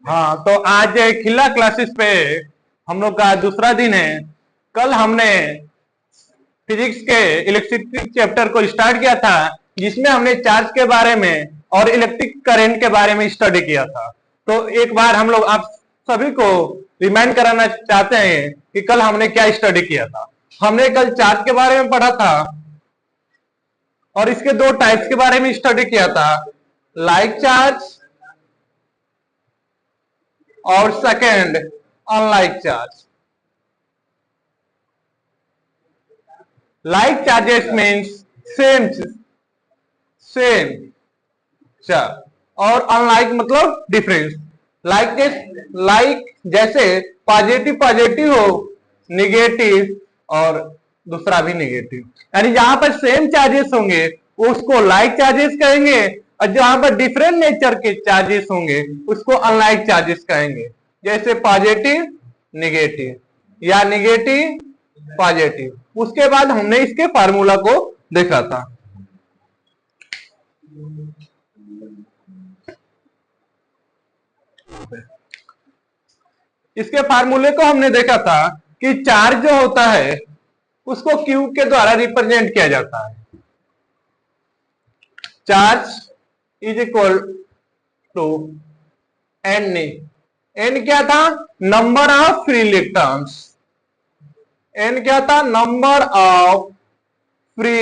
हाँ, तो आज खिला क्लासेस पे हम लोग का दूसरा दिन है। कल हमने फिजिक्स के इलेक्ट्रिसिटी चैप्टर को स्टार्ट किया था, जिसमें हमने चार्ज के बारे में और इलेक्ट्रिक करंट के बारे में स्टडी किया था। तो एक बार हम लोग आप सभी को रिमाइंड कराना चाहते हैं कि कल हमने क्या स्टडी किया था। हमने कल चार्ज के बारे में पढ़ा था और इसके दो टाइप्स के बारे में स्टडी किया था, लाइक चार्ज और second unlike charge. Like charges means same same charge और अनलाइक मतलब डिफरेंस। लाइक जैसे पॉजिटिव पॉजिटिव हो, निगेटिव और दूसरा भी निगेटिव, यानी जहां पर सेम चार्जेस होंगे उसको लाइक चार्जेस कहेंगे, और जहां पर डिफरेंट नेचर के चार्जेस होंगे उसको अनलाइक चार्जेस कहेंगे। जैसे पॉजिटिव निगेटिव या निगेटिव पॉजिटिव। उसके बाद हमने इसके फार्मूला को देखा था। इसके फार्मूले को हमने देखा था कि चार्ज जो होता है उसको क्यू के द्वारा रिप्रेजेंट किया जाता है। Charge is equal to N. N क्या था? Number of free electrons. N क्या था? Number of free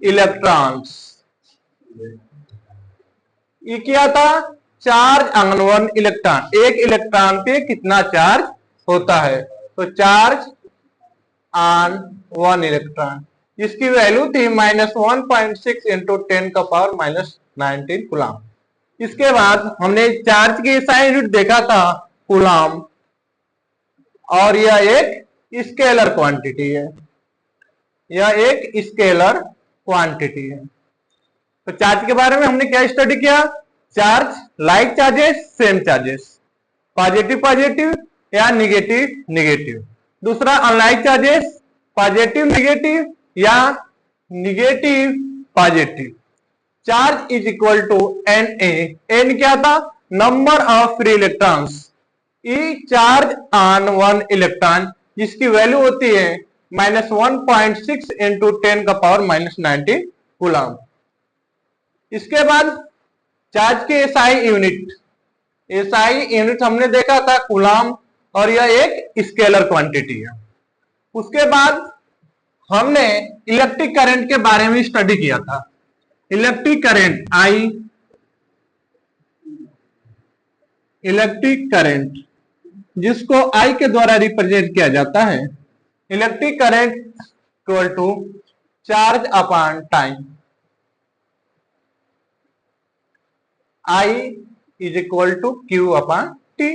electrons. ये क्या था? Charge on one electron. एक इलेक्ट्रॉन पे कितना चार्ज होता है? तो चार्ज ऑन वन इलेक्ट्रॉन, इसकी वैल्यू थी -1.6 इंटू 10 का पावर -19 कूलम। इसके बाद हमने चार्ज की SI यूनिट देखा था कूलम, और यह एक स्केलर क्वांटिटी है। यह एक स्केलर क्वांटिटी है। तो चार्ज के बारे में हमने क्या स्टडी किया? Charge, like charges, same charges, positive positive या निगेटिव निगेटिव। दूसरा अनलाइक चार्जेस, पॉजिटिव निगेटिव या negative positive. Charge is equal to N A. N क्या था? Number of free electrons. E charge on one electron, जिसकी value होती है -1.6 into 10 का power -19 coulomb. इसके बाद चार्ज की SI यूनिट। SI यूनिट हमने देखा था कूलम, और यह एक स्केलर क्वांटिटी है। उसके बाद हमने इलेक्ट्रिक करंट के बारे में स्टडी किया था। Electric current I, electric current जिसको I के द्वारा रिप्रेजेंट किया जाता है। Electric current equal to charge upon time. I is equal to Q upon T.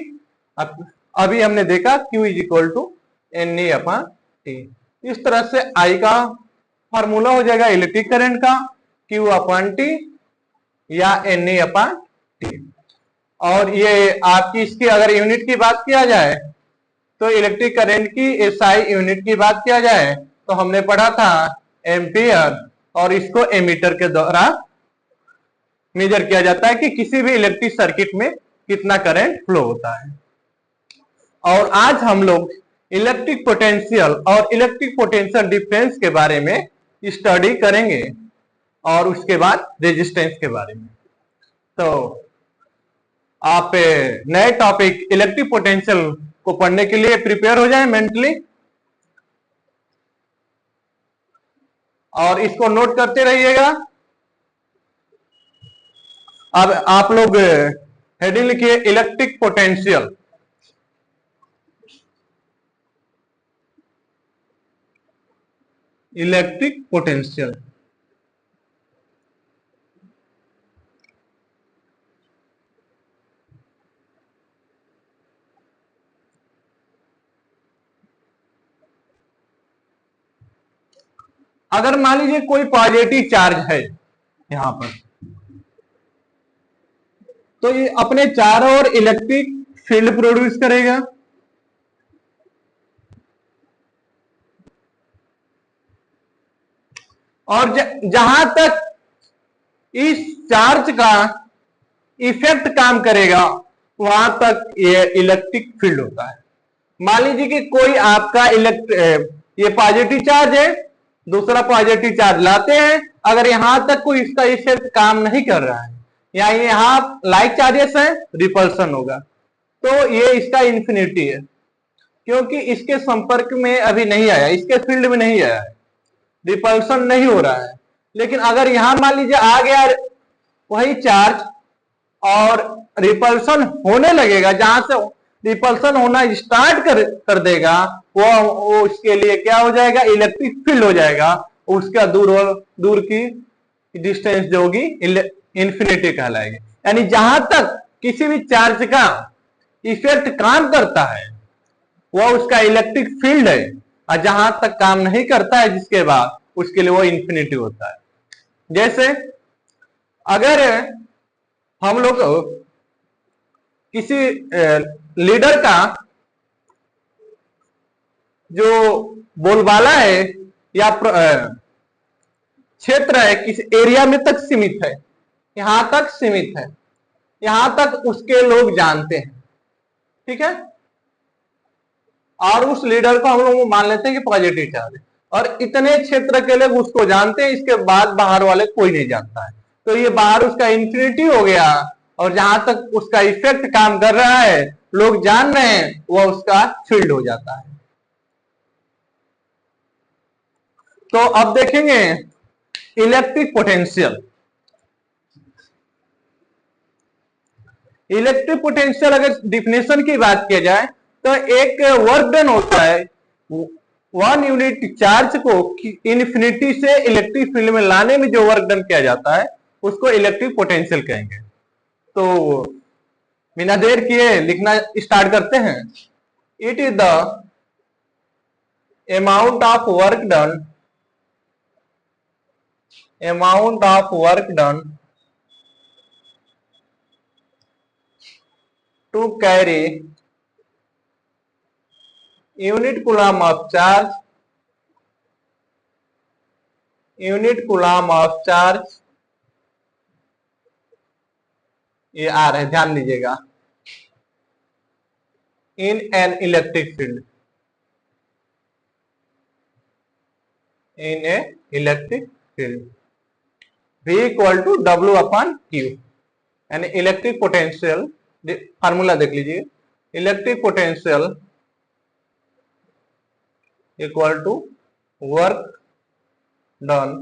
अभी हमने देखा Q is equal to N E upon T. इस तरह से I का फॉर्मूला हो जाएगा इलेक्ट्रिक करंट का Q अपॉन टी या एन ई अपॉन टी। और ये आपकी इसकी अगर यूनिट की बात किया जाए तो इलेक्ट्रिक करंट की SI यूनिट की बात किया जाए तो हमने पढ़ा था एम्पियर, और इसको एमीटर के द्वारा मेजर किया जाता है कि किसी भी इलेक्ट्रिक सर्किट में कितना करंट फ्लो होता है। और आज हम लोग इलेक्ट्रिक पोटेंशियल और इलेक्ट्रिक पोटेंशियल डिफरेंस के बारे में स्टडी करेंगे, और उसके बाद रेजिस्टेंस के बारे में। तो आप नए टॉपिक इलेक्ट्रिक पोटेंशियल को पढ़ने के लिए प्रिपेयर हो जाएं मेंटली, और इसको नोट करते रहिएगा। अब आप लोग हेडिंग लिखिए इलेक्ट्रिक पोटेंशियल। Electric potential. अगर मान लीजिए कोई पॉजिटिव चार्ज है यहां पर, तो ये अपने चारों ओर इलेक्ट्रिक फील्ड प्रोड्यूस करेगा। और जहां तक इस चार्ज का इफेक्ट काम करेगा वहां तक ये इलेक्ट्रिक फील्ड होता है। मान लीजिए कि कोई आपका ये पॉजिटिव चार्ज है, दूसरा पॉजिटिव चार्ज लाते हैं, अगर यहां तक कोई इसका इफेक्ट काम नहीं कर रहा है, या यहां लाइक चार्जेस है, रिपल्सन होगा, तो ये इसका इंफिनिटी है, क्योंकि इसके संपर्क में अभी नहीं आया, इसके फील्ड में नहीं आया है, रिपल्सन नहीं हो रहा है। लेकिन अगर यहां मान लीजिए आ गया वही चार्ज और रिपल्सन होने लगेगा, जहां से रिपल्सन होना स्टार्ट कर देगा, वो उसके लिए क्या हो जाएगा, इलेक्ट्रिक फील्ड हो जाएगा, उसका दूर की डिस्टेंस जो होगी इंफिनिटी कहलाएगी। यानी जहां तक किसी भी चार्ज का इफेक्ट काम करता है वह उसका इलेक्ट्रिक फील्ड है, और जहां तक काम नहीं करता है जिसके बाद, उसके लिए वो इंफिनिटी होता है। जैसे अगर हम लोग किसी लीडर का जो बोलबाला है या क्षेत्र है किसी एरिया में तक सीमित है, यहां तक सीमित है, यहां तक उसके लोग जानते हैं, ठीक है, और उस लीडर को हम लोग मान लेते हैं कि पॉजिटिव चार्ज है, और इतने क्षेत्र के लोग उसको जानते हैं, इसके बाद बाहर वाले कोई नहीं जानता है, तो ये बाहर उसका इंफिनिटी हो गया, और जहां तक उसका इफेक्ट काम कर रहा है, लोग जान रहे हैं, वह उसका फील्ड हो जाता है। तो अब देखेंगे इलेक्ट्रिक पोटेंशियल। इलेक्ट्रिक पोटेंशियल अगर डिफिनेशन की बात किया जाए तो एक वर्क डन होता है 1 यूनिट चार्ज को इन्फिनिटी से इलेक्ट्रिक फील्ड में लाने में जो वर्क डन किया जाता है उसको इलेक्ट्रिक पोटेंशियल कहेंगे। तो बिना देर किए लिखना स्टार्ट करते हैं। It is the amount of work done to carry unit coulomb of charge ये आ रहा है, ध्यान दीजिएगा, in an electric field, in a electric field, V equal to W upon Q, यानी इलेक्ट्रिक पोटेंशियल फार्मूला देख लीजिए, electric potential equal to work done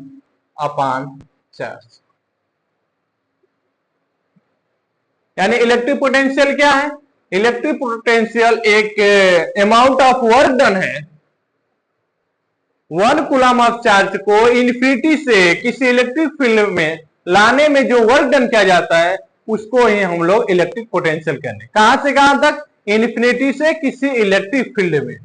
upon charge. यानी electric potential क्या है, इलेक्ट्रिक पोटेंशियल एक अमाउंट ऑफ वर्क डन है 1 coulomb of charge को infinity से किसी इलेक्ट्रिक फील्ड में लाने में जो वर्क डन किया जाता है उसको ही हम लोग इलेक्ट्रिक पोटेंशियल कहते हैं। कहां से कहां तक, इन्फिनिटी से किसी इलेक्ट्रिक फील्ड में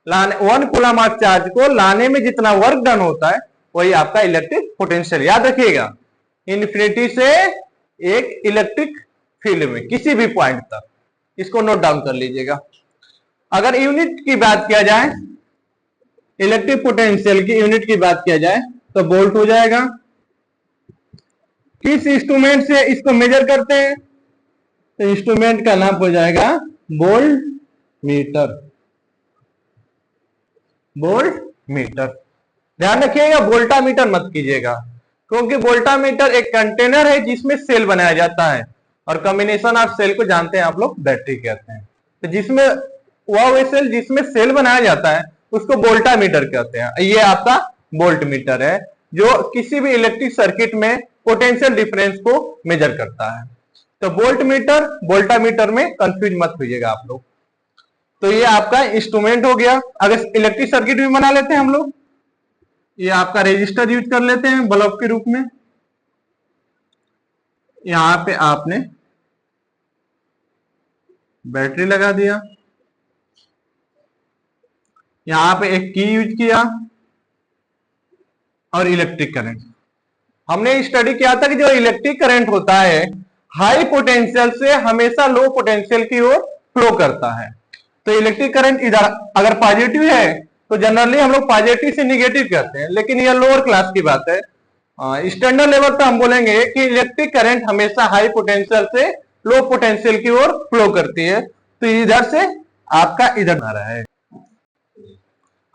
लाने 1 कूलम ऑफ चार्ज को लाने में जितना वर्क डन होता है वही आपका इलेक्ट्रिक पोटेंशियल। याद रखिएगा, इन्फिनिटी से एक इलेक्ट्रिक फील्ड में किसी भी पॉइंट तक, इसको नोट डाउन कर लीजिएगा। अगर यूनिट की बात किया जाए, इलेक्ट्रिक पोटेंशियल की यूनिट की बात किया जाए तो वोल्ट हो जाएगा। किस इंस्ट्रूमेंट से इसको मेजर करते हैं, तो इंस्ट्रूमेंट का नाम हो जाएगा वोल्ट मीटर। वोल्ट मीटर, ध्यान रखिएगा, वोल्टा मीटर मत कीजिएगा, क्योंकि वोल्टा मीटर एक कंटेनर है जिसमें सेल बनाया जाता है, और कॉम्बिनेशन ऑफ सेल को जानते हैं आप लोग, बैटरी कहते हैं। तो जिसमें वह सेल जिसमें सेल बनाया जाता है उसको वोल्टा मीटर कहते हैं। ये आपका वोल्ट मीटर है जो किसी भी इलेक्ट्रिक सर्किट में पोटेंशियल डिफरेंस को मेजर करता है। तो वोल्ट मीटर वोल्टा मीटर में कंफ्यूज मत होइएगा आप लोग। तो ये आपका इंस्ट्रूमेंट हो गया। अगर इलेक्ट्रिक सर्किट भी बना लेते हैं हम लोग, ये आपका रेजिस्टर यूज कर लेते हैं बल्ब के रूप में। यहां पे आपने बैटरी लगा दिया, यहां पे एक की यूज किया, और इलेक्ट्रिक करंट। हमने स्टडी किया था कि जो इलेक्ट्रिक करंट होता है हाई पोटेंशियल से हमेशा लो पोटेंशियल की ओर फ्लो करता है। तो इलेक्ट्रिक करंट इधर अगर पॉजिटिव है तो जनरली हम लोग पॉजिटिव से निगेटिव कहते हैं, लेकिन यह लोअर क्लास की बात है। स्टैंडर्ड लेवल पे हम बोलेंगे कि इलेक्ट्रिक करंट हमेशा हाई पोटेंशियल से लो पोटेंशियल की ओर फ्लो करती है। तो इधर से आपका इधर आ रहा है।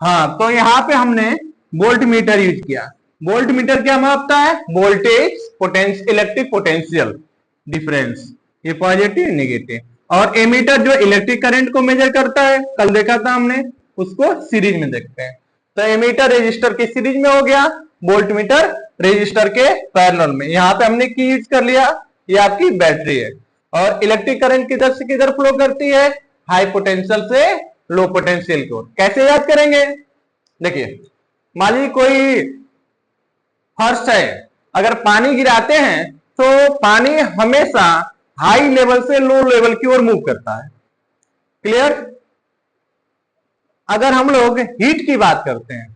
हाँ, तो यहाँ पे हमने वोल्ट मीटर यूज किया। वोल्ट मीटर क्या मापता है? Voltage, potential, electric potential difference, ये पॉजिटिव नेगेटिव। और एमीटर जो इलेक्ट्रिक करंट को मेजर करता है, कल देखा था हमने, उसको सीरीज में देखते हैं। तो एमीटर रेजिस्टर के सीरीज में हो गया, वोल्ट मीटर रेजिस्टर के पैरेलल में। यहाँ पे हमने की यूज कर लिया, ये आपकी बैटरी है। और इलेक्ट्रिक करंट किधर से किधर फ्लो करती है? हाई पोटेंशियल से लो पोटेंशियल की ओर। कैसे याद करेंगे? देखिए, मान लीजिए कोई फर्श है, अगर पानी गिराते हैं तो पानी हमेशा हाई लेवल से लो लेवल की ओर मूव करता है। क्लियर? अगर हम लोग हीट की बात करते हैं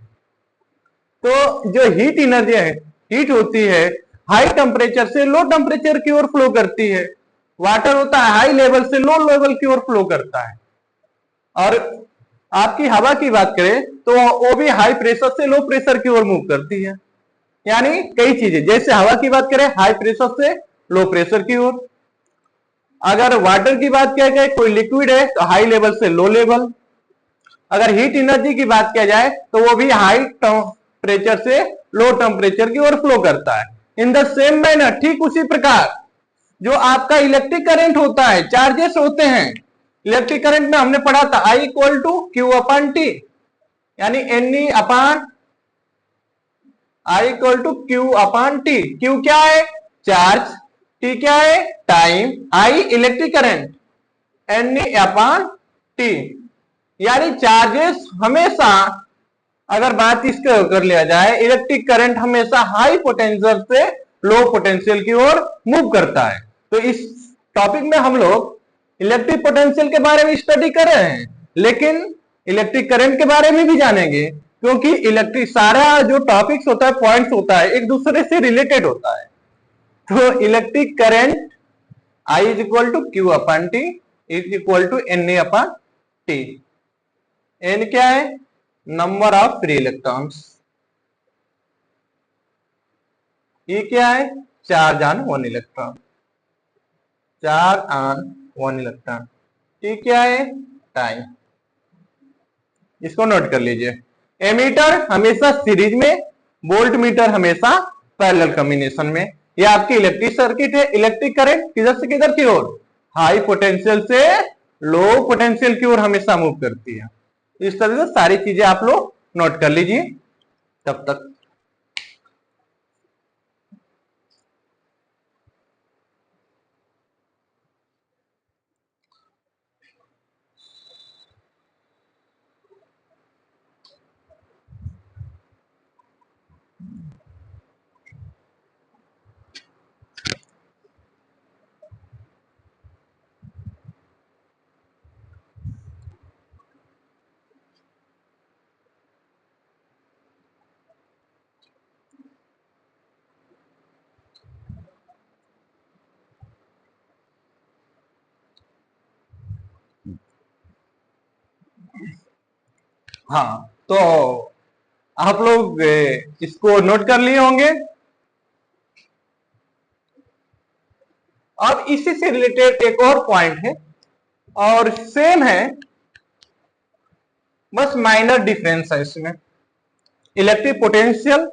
तो जो हीट एनर्जी है, हीट होती है, हाई टेम्परेचर से लो टेम्परेचर की ओर फ्लो करती है। वाटर होता है हाई लेवल से लो लेवल की ओर फ्लो करता है। और आपकी हवा की बात करें तो वो भी हाई प्रेशर से लो प्रेशर की ओर मूव करती है। यानी कई चीजें, जैसे हवा की बात करें हाई प्रेशर से लो प्रेशर की ओर। अगर वाटर की बात किया जाए, कोई लिक्विड है तो हाई लेवल से लो लेवल। अगर हीट एनर्जी की बात किया जाए तो वो भी हाई टेम्परेचर से लो टेम्परेचर की ओर फ्लो करता है। इन द सेम मैनर, ठीक उसी प्रकार जो आपका इलेक्ट्रिक करंट होता है, चार्जेस होते हैं। इलेक्ट्रिक करंट में हमने पढ़ा था I equal to Q upon T, यानी n upon I equal to Q upon T. Q क्या है? चार्ज, टी क्या है? Time, I electric current, n upon T. यानी चार्जेस हमेशा, अगर बात इसको कर लिया जाए, इलेक्ट्रिक करंट हमेशा हाई पोटेंशियल से लो पोटेंशियल की ओर मूव करता है। तो इस टॉपिक में हम लोग इलेक्ट्रिक पोटेंशियल के बारे में स्टडी कर रहे हैं, लेकिन इलेक्ट्रिक करंट के बारे में भी जानेंगे, क्योंकि इलेक्ट्रिक सारा जो टॉपिक्स होता है, पॉइंट्स होता है, एक दूसरे से रिलेटेड होता है। तो electric current I is equal to Q upon T is equal to N upon T. N क्या है? Number of free electrons. ये क्या है? Charge on one electron, charge on one electron. T क्या है? टाइम। इसको नोट कर लीजिए। एमीटर हमेशा सीरीज में, वोल्ट मीटर हमेशा पैरेलल कॉम्बिनेशन में। ये आपकी इलेक्ट्रिक सर्किट है। इलेक्ट्रिक करंट किधर से किधर की ओर? हाई पोटेंशियल से लो पोटेंशियल की ओर हमेशा मूव करती है। इस तरह से सारी चीजें आप लोग नोट कर लीजिए तब तक। हाँ, तो आप लोग इसको नोट कर लिए होंगे। अब इसी से रिलेटेड एक और पॉइंट है, और सेम है, बस माइनर डिफरेंस है इसमें। इलेक्ट्रिक पोटेंशियल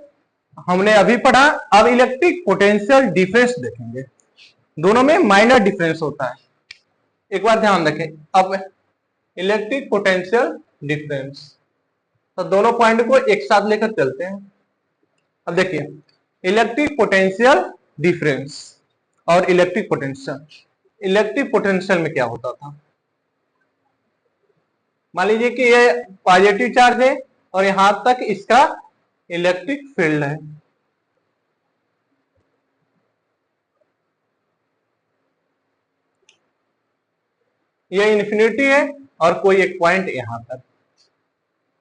हमने अभी पढ़ा, अब इलेक्ट्रिक पोटेंशियल डिफरेंस देखेंगे। दोनों में माइनर डिफरेंस होता है, एक बार ध्यान रखें। अब इलेक्ट्रिक पोटेंशियल डिफरेंस, तो दोनों पॉइंट को एक साथ लेकर चलते हैं। अब देखिए, इलेक्ट्रिक पोटेंशियल डिफरेंस और इलेक्ट्रिक पोटेंशियल। इलेक्ट्रिक पोटेंशियल में क्या होता था? मान लीजिए कि ये पॉजिटिव चार्ज है और यहां तक इसका इलेक्ट्रिक फील्ड है। ये इन्फिनिटी है और कोई एक पॉइंट यहां तक।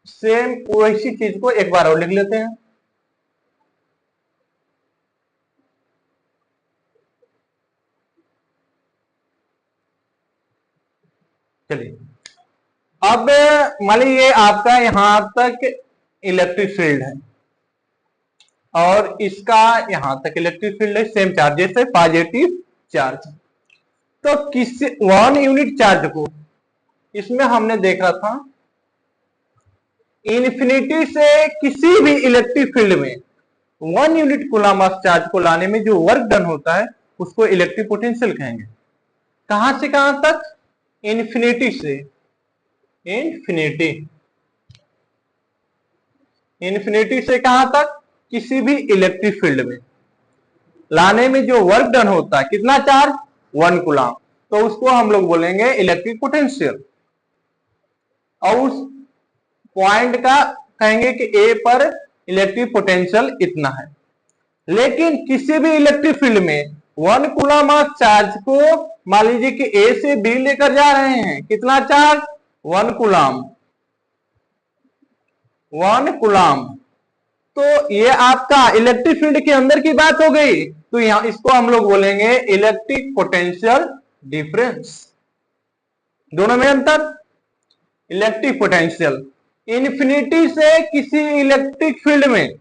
सेम वैसी चीज को एक बार और लिख लेते हैं। चलिए, अब मान लीजिए आपका यहां तक इलेक्ट्रिक फील्ड है और इसका यहां तक इलेक्ट्रिक फील्ड है, सेम चार्जेस है, पॉजिटिव चार्ज। तो किसी 1 यूनिट चार्ज को, इसमें हमने देखा था इन्फिनिटी से किसी भी इलेक्ट्रिक फील्ड में 1 यूनिट कूलम्ब ऑफ चार्ज को लाने में जो वर्क डन होता है उसको इलेक्ट्रिक पोटेंशियल कहेंगे। कहां से कहां तक? इन्फिनिटी से इन्फिनिटी, इन्फिनिटी से कहां तक? किसी भी इलेक्ट्रिक फील्ड में लाने में जो वर्क डन होता है, कितना चार्ज? 1 कूलम्ब, तो उसको हम लोग बोलेंगे इलेक्ट्रिक पोटेंशियल। और उस पॉइंट का कहेंगे कि ए पर इलेक्ट्रिक पोटेंशियल इतना है। लेकिन किसी भी इलेक्ट्रिक फील्ड में 1 कूलम्ब ऑफ चार्ज को मान लीजिए कि ए से बी लेकर जा रहे हैं, कितना चार्ज? 1 coulomb, 1 coulomb. तो ये आपका इलेक्ट्रिक फील्ड के अंदर की बात हो गई, तो यहां इसको हम लोग बोलेंगे इलेक्ट्रिक पोटेंशियल डिफरेंस। दोनों में अंतर, इलेक्ट्रिक पोटेंशियल इन्फिनिटी से किसी इलेक्ट्रिक फील्ड में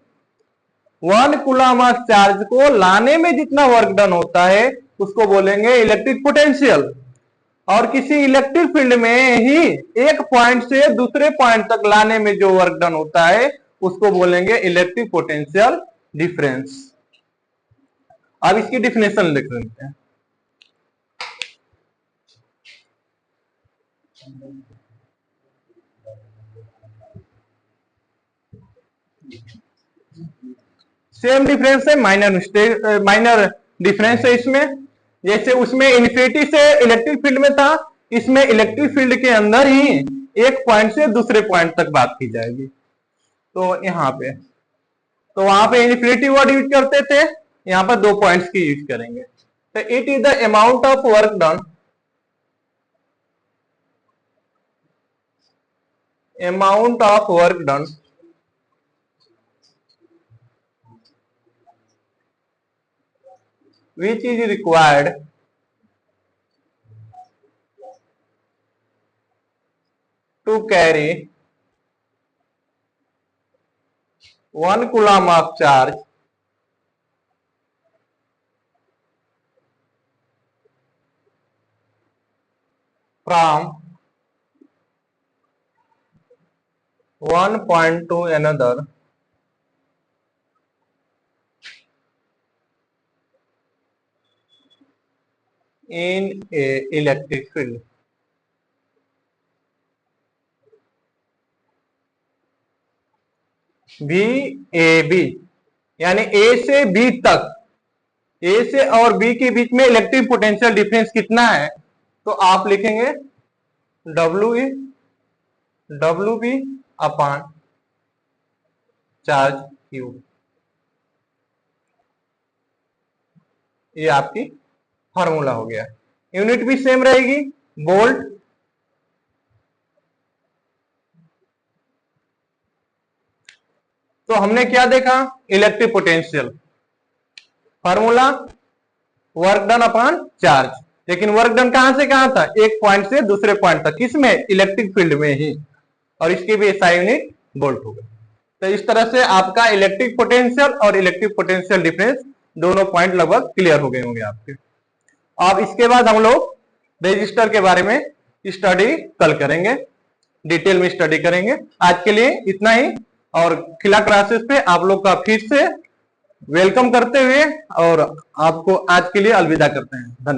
1 कूलम्ब ऑफ चार्ज को लाने में जितना वर्क डन होता है उसको बोलेंगे इलेक्ट्रिक पोटेंशियल। और किसी इलेक्ट्रिक फील्ड में ही एक पॉइंट से दूसरे पॉइंट तक लाने में जो वर्क डन होता है उसको बोलेंगे इलेक्ट्रिक पोटेंशियल डिफरेंस। अब इसकी डिफिनेशन लिख लेते हैं। सेम डिफरेंस है, माइनर डिफरेंस है इसमें। जैसे उसमें इन्फिनिटी से इलेक्ट्रिक फील्ड में था, इसमें इलेक्ट्रिक फील्ड के अंदर ही एक पॉइंट से दूसरे पॉइंट तक बात की जाएगी। तो यहाँ पे, तो वहां पे इन्फिनिटी वर्ड यूज करते थे, यहाँ पर 2 पॉइंट्स की यूज करेंगे। तो it is the amount of work done, amount of work done which is required to carry 1 coulomb of charge from one point to another in a electric field। B A B, यानी A से B तक, ए से और B के बीच में electric potential difference कितना है? तो आप लिखेंगे W B upon charge Q. ये आपकी फॉर्मूला हो गया। यूनिट भी सेम रहेगी, वोल्ट। तो हमने क्या देखा? Electric potential formula work done upon charge. लेकिन वर्क डन कहां से कहां था? एक पॉइंट से दूसरे पॉइंट तक, किसमें? इलेक्ट्रिक फील्ड में ही। और इसकी भी SI यूनिट वोल्ट होगा। तो इस तरह से आपका इलेक्ट्रिक पोटेंशियल और इलेक्ट्रिक पोटेंशियल डिफरेंस दोनों पॉइंट लगभग क्लियर हो गए होंगे आपके। अब इसके बाद हम लोग रजिस्टर के बारे में स्टडी कल करेंगे, डिटेल में स्टडी करेंगे। आज के लिए इतना ही, और खिला क्लासेस पे आप लोग का फिर से वेलकम करते हुए और आपको आज के लिए अलविदा करते हैं। धन्यवाद।